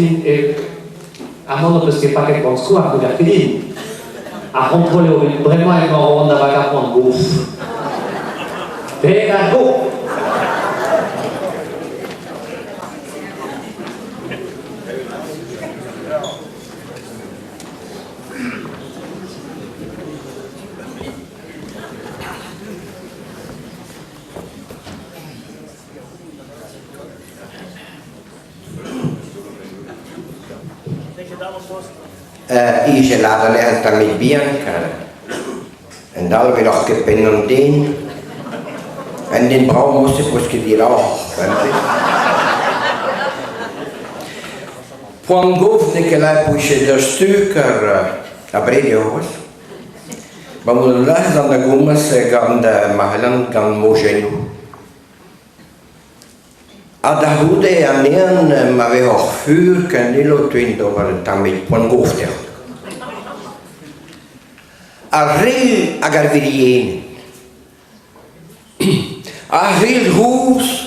fin a modo perché pakai bonsku aku dah kedin. A contrôler vraiment avec mon rond d'avaca pour un bouffe. Venga, go! I gelada lehta mit bianca en dal vi doch gepennen den en den Braum musste pues que dir auch Juan Govne che la puisce da stuker a bredios vamos lá dan da gumas ganda mahalan gan mogenu Adahude anien m'avait offert qu'un îlot twin over tamil Juan Govne Arril a garvirien. Arril hús,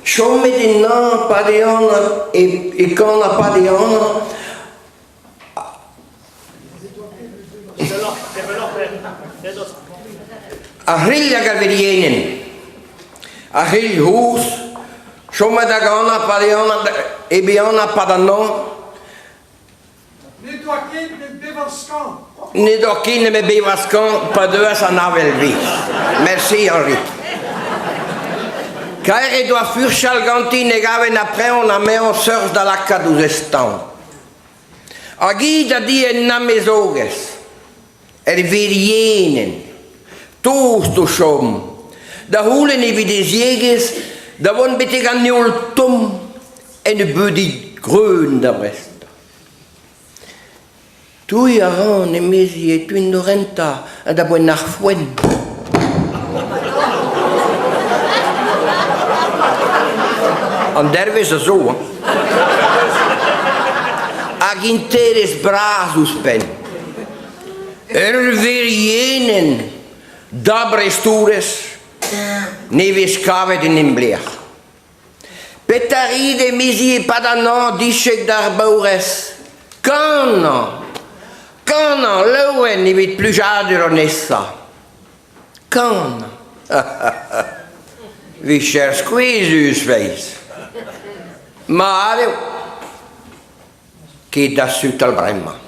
som med din namn padiana, ikana padiana. Arril a garvirien. Arril hús, som med agana padiana, ibiana padano. Ni doit qui ne me bevascan, pas deux à s'en avelvi. Merci Henri. Car il doit fuir chalganti negaven après on a mis en sœurs dans la caduzestan. A guida di en names oges. Virjenen. Tous du schom. Da hulen i wie des Jäges, da won bitte gan njultum en budi grün da brest. Tu yaran ne mesi et tu indorenta da buen nachfuen. An dervis a zo. Ag interes brasus pen. Virjenen dabrestures nevis cavet in imbliach. Petaride misi padanan discek darbaures. Kana, leuen ni vit plus jader onessa. Kana. Vi cher squeezus veis. Ma adeu. Che da sut al bremma.